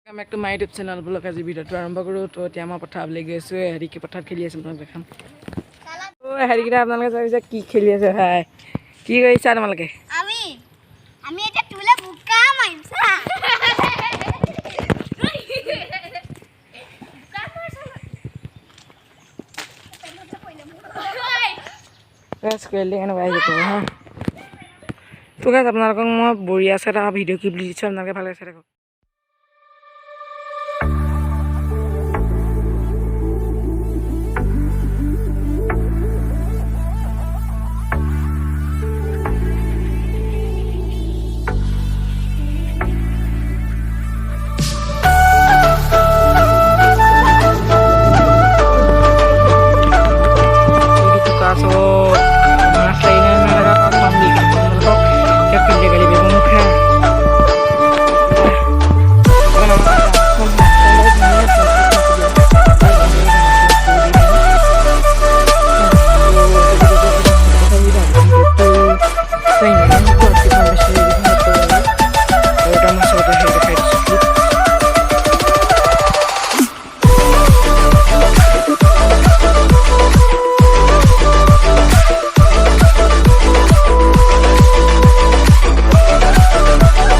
আমি একটু my YouTube channel blog আজি ভিডিঅ'টো আৰম্ভ কৰোঁ তো এতিয়া মই পথাৰলৈ গৈ আছোঁ হেৰিকে পথাৰত খেলি আছোঁ আপোনালোকে দেখাম হেৰিকেইটা আপোনালোকে চাইছে কি খেলি আছে ভাই কি কৰিছা তোমালোকে আমি এটা তুলে বুকা মাইছা স্কুৱেলিং এনেকুৱা আহি যাব হা তো গাইজ আপোনালোকক মই বঢ়িয়া আছে এটা ভিডিঅ' ক্লিপ দি দিছোঁ আপোনালোকে ভালকৈ চাই থাকক